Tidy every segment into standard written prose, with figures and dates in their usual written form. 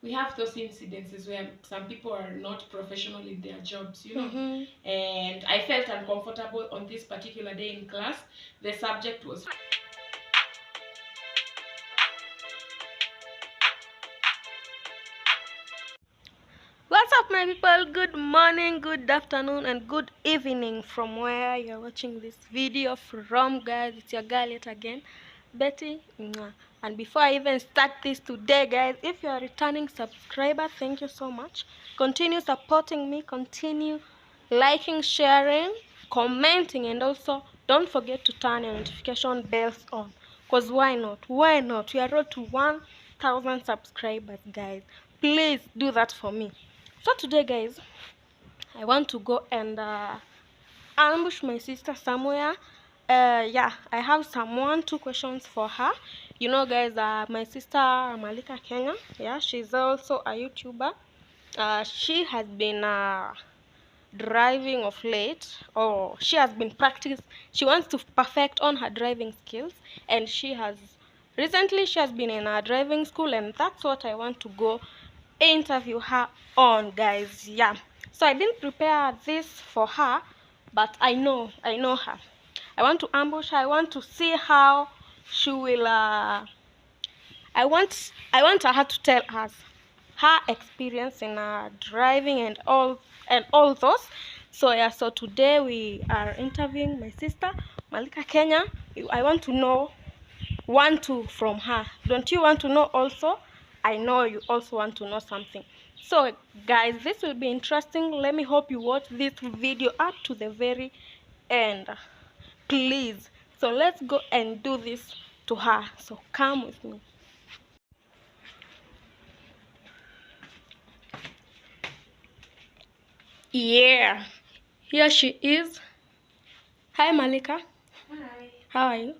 we have those incidences where some people are not professional in their jobs, you know. And I felt uncomfortable on this particular day in class. The subject was What's up, my people? Good morning, good afternoon, and good evening from where you're watching this video from, guys. It's your girl yet again, Betty. Mwah. And before I even start this today, guys, if you're a returning subscriber, thank you so much. Continue supporting me, continue liking, sharing, commenting, and also don't forget to turn your notification bells on. Because why not? Why not? We are road to 1,000 subscribers, guys. Please do that for me. So today, guys, I want to go and ambush my sister somewhere. Yeah, I have two questions for her. You know, guys, my sister Malika Kenya, yeah, she's also a YouTuber. She has been driving of late, or she has been practice. She wants to perfect on her driving skills, and she has been in a driving school, and that's what I want to go interview her on, guys. Yeah, so I didn't prepare this for her, but I know her. I want to ambush her. I want to see how she will I want her to tell us her experience in driving and all those. So yeah, so today we are interviewing my sister Malika Kenya. I want to know two from her. Don't you want to know also? I know you also want to know something. So guys, this will be interesting. Let me hope you watch this video up to the very end, please. So let's go and do this to her. So come with me. Yeah, here she is. Hi, Malika. Hi. How are you?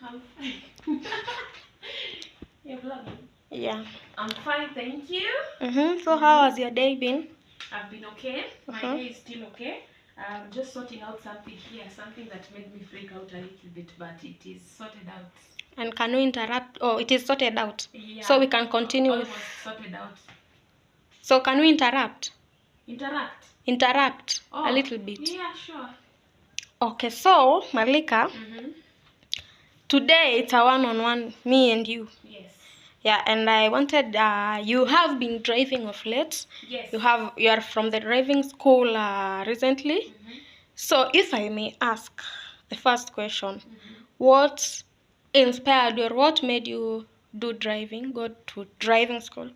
I'm fine. You're vlogging? Yeah. I'm fine, thank you. So how has your day been? I've been okay. My day is still okay. I'm just sorting out something here, something that made me freak out a little bit, but it is sorted out. And can we interrupt? Oh, it is sorted out. Yeah. So we can continue. Almost sorted out. So can we interrupt? Interrupt a little bit. Yeah, sure. Okay, so Malika, today it's a one-on-one, me and you. Yes. Yeah, and I wanted, you have been driving of late. Yes. You are from the driving school recently. So if I may ask the first question, what inspired you, or what made you go to driving school?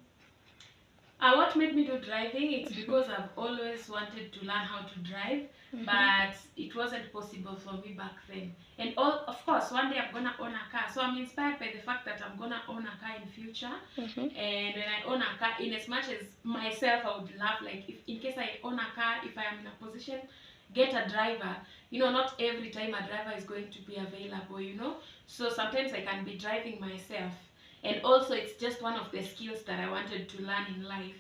What made me do driving? It's because I've always wanted to learn how to drive, but it wasn't possible for me back then. And of course, one day I'm gonna own a car. So I'm inspired by the fact that I'm gonna own a car in future. And when I own a car, in as much as myself, I would love, like, if in case I own a car, if I am in a position, get a driver. You know, not every time a driver is going to be available, you know. So sometimes I can be driving myself. And also it's just one of the skills that I wanted to learn in life.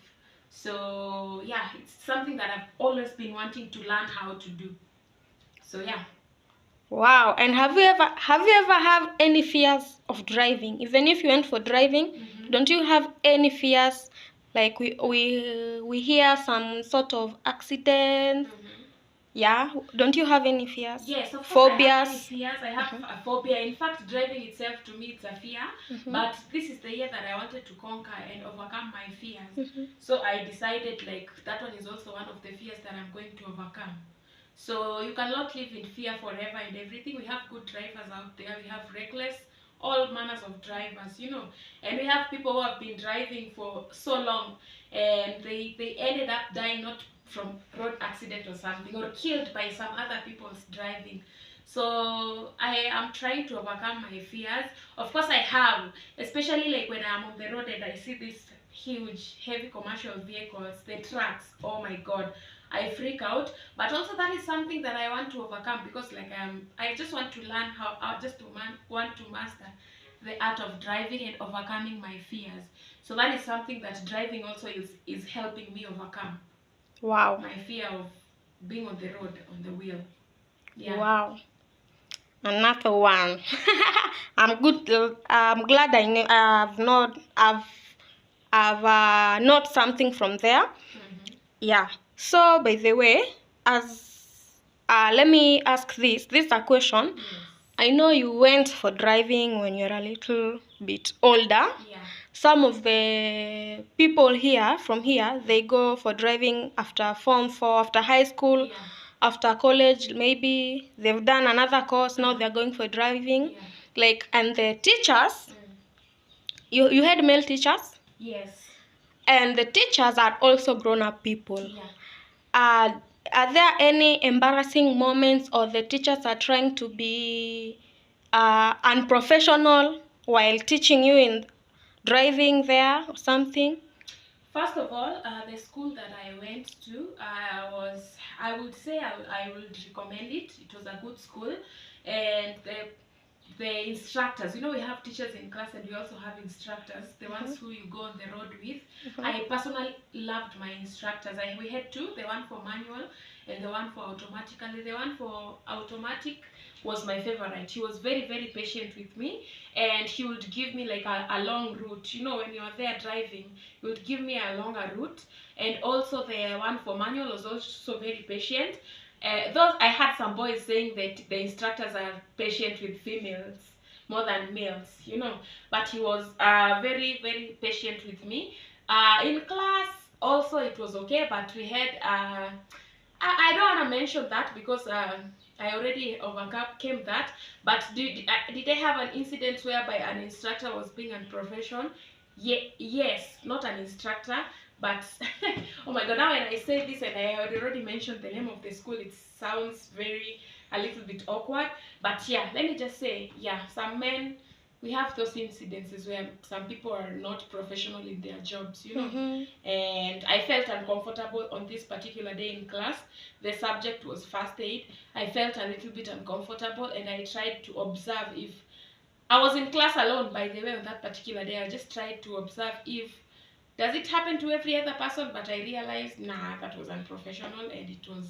So yeah, it's something that I've always been wanting to learn how to do. So yeah. Wow. And have you ever have any fears of driving? Even if you went for driving, don't you have any fears? Like we hear some sort of accident. Yeah, don't you have any fears? Yes, of course. Phobias? I have any fears. I have a phobia. In fact, driving itself to me it's a fear. But this is the year that I wanted to conquer and overcome my fears. So I decided, like, that one is also one of the fears that I'm going to overcome. So you cannot live in fear forever and everything. We have good drivers out there. We have reckless, all manners of drivers, you know. And we have people who have been driving for so long and they ended up dying not from road accident or something, or killed by some other people's driving. So I am trying to overcome my fears. Of course I have, especially like when I'm on the road and I see these huge heavy commercial vehicles, the trucks, oh my god, I freak out. But also that is something that I want to overcome, because like I just want to learn how, want to master the art of driving and overcoming my fears. So that is something that driving also is helping me overcome. Wow. My fear of being on the road, on the wheel. Yeah. Wow. Another one. I'm glad I know. I've I've not something from there. Yeah. So by the way, as let me ask this. This is a question. Yes. I know you went for driving when you're a little bit older. Yeah. Some of the people here from here, they go for driving after Form 4, after high school, Yeah. after college. Maybe they've done another course. Now they're going for driving. Yeah. Like, and the teachers, you had male teachers, Yes. and the teachers are also grown-up people. Yeah. Are there any embarrassing moments, or the teachers are trying to be unprofessional while teaching you in driving there or something? First of all, the school that I went to I would say I would recommend it. It was a good school, and the instructors, we have teachers in class and we also have instructors, the ones who you go on the road with. I personally loved my instructors. We had two, the one for manual and the one for automatically. The one for automatic was my favorite. He was very, very patient with me, and he would give me like a long route. When you're there driving, he would give me a longer route. And also the one for manual was also very patient. Though I had some boys saying that the instructors are patient with females more than males, but he was very, very patient with me. In class also it was okay, but we had I don't want to mention that because I already overcame that. But did I have an incident whereby an instructor was being unprofessional? Yes, not an instructor, but oh my god, now when I say this and I had already mentioned the name of the school, it sounds a little bit awkward. But yeah, let me just say, yeah, some men, we have those incidences where some people are not professional in their jobs, and I felt uncomfortable on this particular day in class. The subject was first aid. I felt a little bit uncomfortable, and I tried to observe if I was in class alone, by the way. On that particular day, I just tried to observe if does it happen to every other person, but I realized, nah, that was unprofessional and it was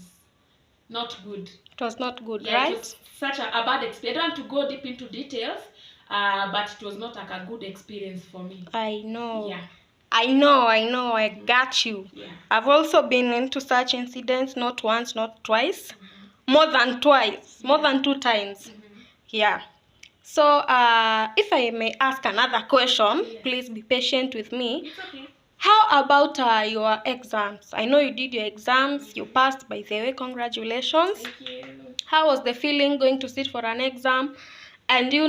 not good. It was not good, yeah, right? It was such a bad experience. I don't want to go deep into details, but it was not like a good experience for me. I know. Yeah. I know, I got you. Yeah. I've also been into such incidents, not once, not twice, more than twice, more than 2 times. Yeah. So, if I may ask another question, Yes. please be patient with me. It's okay. How about your exams? I know you did your exams, you passed, by the way, congratulations. Thank you. How was the feeling going to sit for an exam? And it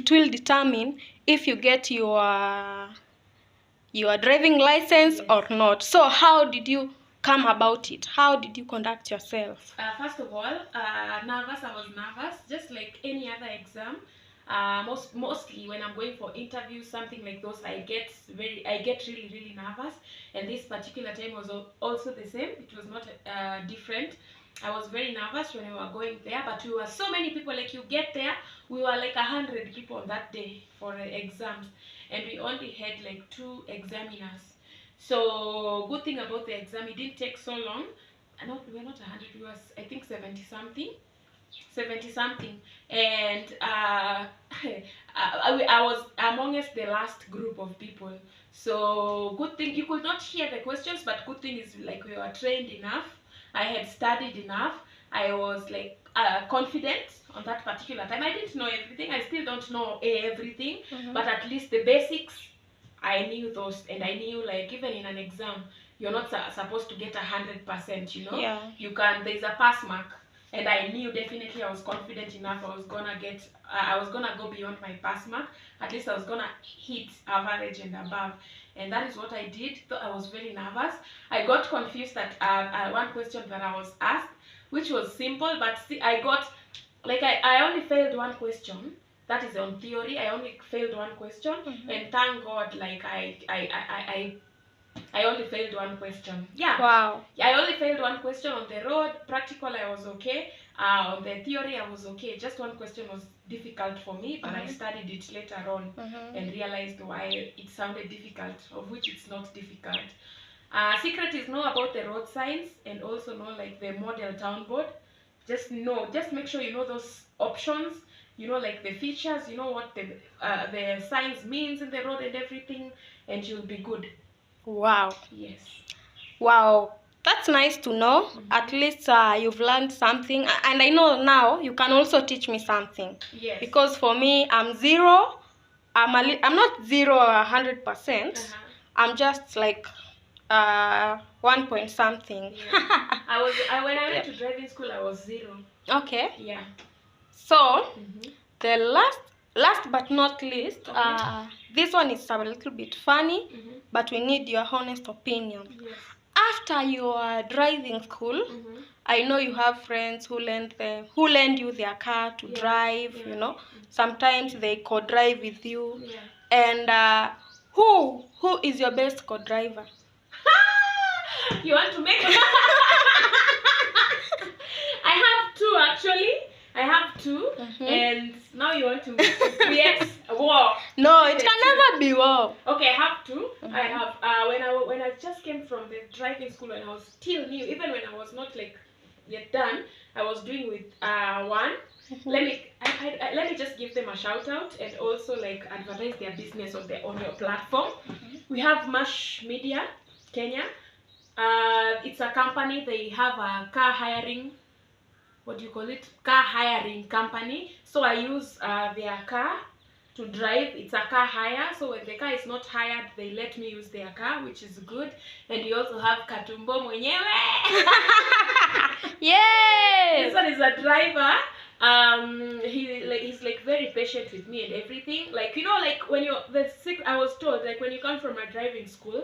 will determine if you get your driving license or not. So how did you come about it? How did you conduct yourself? First of all, nervous. I was nervous, just like any other exam. Mostly when I'm going for interviews, something like those, I get really, really nervous. And this particular time was also the same. It was not different. I was very nervous when we were going there, but we were so many people. Like, you get there, we were like 100 people on that day for exams, and we only had like 2 examiners. So good thing about the exam, it didn't take so long. We were not 100, we were, I think, 70 something, and I was amongst the last group of people. So good thing you could not hear the questions, but good thing is, like, we were trained enough. I had studied enough. I was like confident on that particular time. I didn't know everything. I still don't know everything, but at least the basics, I knew those. And I knew, like, even in an exam, you're not supposed to get 100%, Yeah. there's a pass mark. And I knew definitely, I was confident enough, I was gonna go beyond my pass mark. At least I was gonna hit average and above. And that is what I did. Though I was very nervous. I got confused at one question that I was asked, which was simple, but see, I got, like, I only failed one question. That is on theory. I only failed one question, and thank God, like, I only failed one question. Yeah. Wow. I only failed one question on the road. Practical, I was okay. On the theory, I was okay. Just one question was difficult for me, but I studied it later on and realized why it sounded difficult, of which it's not difficult. Secret is know about the road signs, and also know, like, the model town board. Just make sure you know those options, you know, like the features, you know what the signs means in the road and everything, and you'll be good. Wow. Yes. Wow. That's nice to know. At least you've learned something. And I know now you can also teach me something. Yes. Because for me, I'm zero. I'm not 100%. I'm just like 1 point something. Yeah. When I went to driving school, I was 0. Okay. Yeah. So the last but not least, this one is a little bit funny, but we need your honest opinion. Yes. After your driving school, I know you have friends who lend you their car to drive. You know, sometimes they co-drive with you. And who is your best co-driver? You want to make I have 2 actually. I have 2, and now you want to create a war. No, it can never be war. Okay, I have 2. I have when I just came from the driving school, and I was still new, even when I was not like yet done, I was doing with one. Let me just give them a shout out and also like advertise their business on your platform. We have Mash Media Kenya. It's a company. They have a car hiring, what do you call it, car hiring company. So I use their car to drive. It's a car hire, so when the car is not hired, they let me use their car, which is good. And we also have Katumbo mwenyewe. Yes, this one is a driver. He's like very patient with me and everything. Like, you know, like when I was told, like, when you come from a driving school,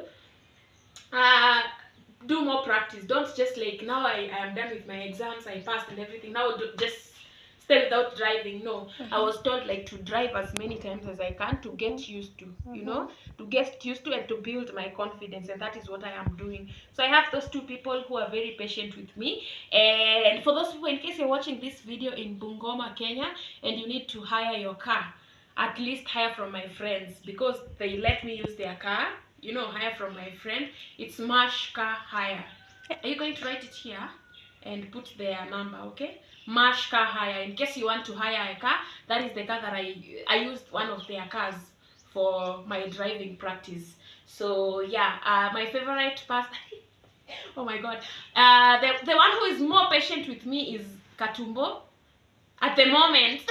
do more practice. Don't just like, now I am done with my exams, I passed and everything, now just stay without driving. No, I was told like to drive as many times as I can to get used to, you know, to get used to and to build my confidence, and that is what I am doing. So I have those 2 people who are very patient with me. And for those people, in case you're watching this video in Bungoma, Kenya, and you need to hire your car, at least hire from my friends, because they let me use their car. You know, hire from my friend. It's Mash Car Hire. Are you going to write it here and put their number? Okay, Mash Car Hire. In case you want to hire a car, that is the car that I used one of their cars for my driving practice. So yeah, my favorite person. Oh my God, the one who is more patient with me is Katumbo. At the moment,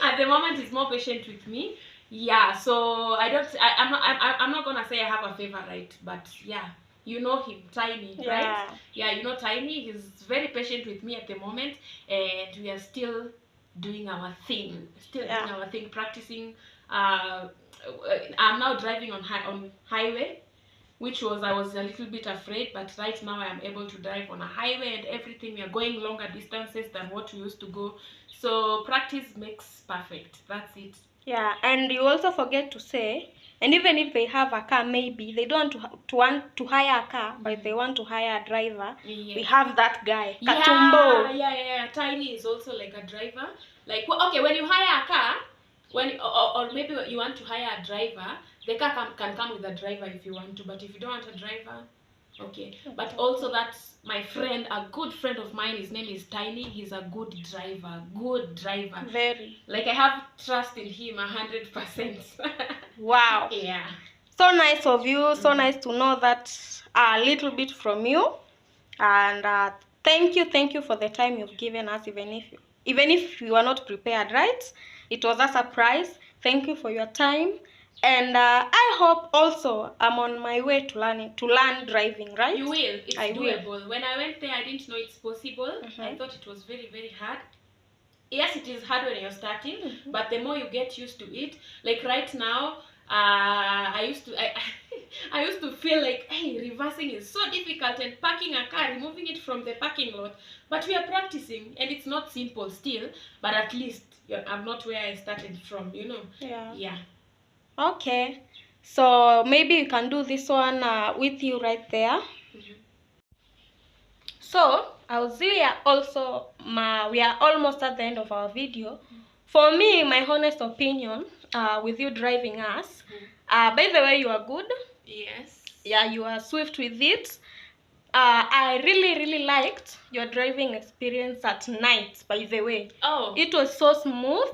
at the moment, he's more patient with me. Yeah, so I'm not gonna say I have a favorite, but yeah, you know him, Tiny, right? Yeah, you know Tiny. He's very patient with me at the moment, and we are still doing our thing, practicing. I'm now driving on highway, which I was a little bit afraid, but right now I am able to drive on a highway and everything. We are going longer distances than what we used to go. So practice makes perfect. That's it. Yeah, and you also forget to say, and even if they have a car, maybe they don't want to hire a car, but they want to hire a driver. Yeah. We have that guy, Katumbo. Yeah. Tiny is also like a driver. Like, okay, when you hire a car, or maybe you want to hire a driver, the car can come with a driver if you want to. But if you don't want a driver, okay. But also that's my friend, a good friend of mine, his name is Tiny. He's a good driver. Very. Like, I have trust in him 100%. Wow. Yeah. So nice of you. So nice to know that a little bit from you. And thank you for the time you've given us, even if you are not prepared, right? It was a surprise. Thank you for your time. And I hope also I'm on my way to learn driving, right? You will. It's doable. When I went there, I didn't know it's possible. I thought it was very, very hard. Yes, it is hard when you're starting, but the more you get used to it, like right now, I used to feel like, hey, reversing is so difficult, and parking a car, removing it from the parking lot. But we are practicing, and it's not simple still, but at least I'm not where I started from, you know. Yeah. Okay, so maybe you can do this one with you right there. So we are almost at the end of our video. For me, my honest opinion, with you driving us, by the way, you are good. Yes. Yeah, you are swift with it. I really liked your driving experience at night, by the way. Oh. It was so smooth.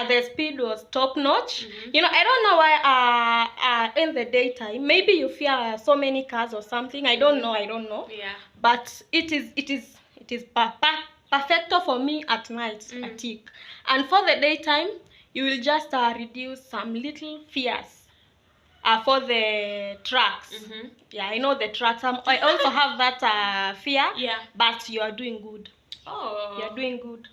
The speed was top notch. You know, I don't know why in the daytime, maybe you fear so many cars or something. I don't know. Yeah. But it is perfecto for me at night, I think. And for the daytime, you will just reduce some little fears. For the trucks. Yeah, I know the trucks. I also have that fear. Yeah. But you are doing good. Oh. You are doing good.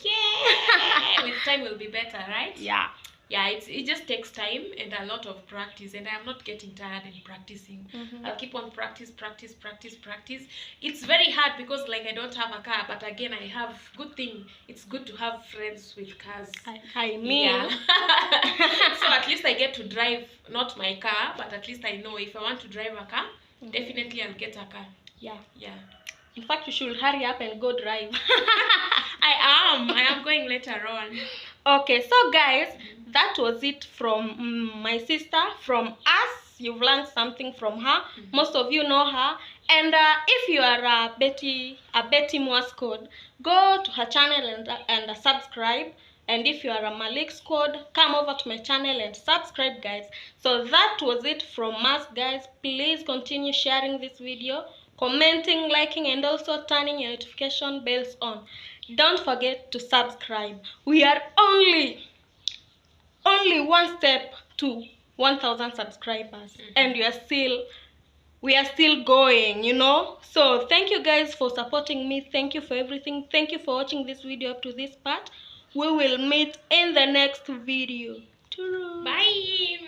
Yeah. With time will be better, right? Yeah. Yeah, it just takes time and a lot of practice, and I'm not getting tired in practicing. I'll keep on practice. It's very hard because like I don't have a car, but again I have good thing. It's good to have friends with cars. I mean, yeah. So at least I get to drive not my car, but at least I know if I want to drive a car, definitely I'll get a car. Yeah. In fact, you should hurry up and go drive. I am going later on. Okay, so guys, that was it from my sister, from us. You've learned something from her. Most of you know her. And if you are a Betty Mwah squad, go to her channel and subscribe. And if you are a Malik squad, come over to my channel and subscribe, guys. So that was it from us, guys. Please continue sharing this video, commenting, liking, and also turning your notification bells on. Don't forget to subscribe. We are only one step to 1,000 subscribers, and we are still going, you know. So thank you guys for supporting me. Thank you for everything. Thank you for watching this video up to this part. We will meet in the next video. Bye.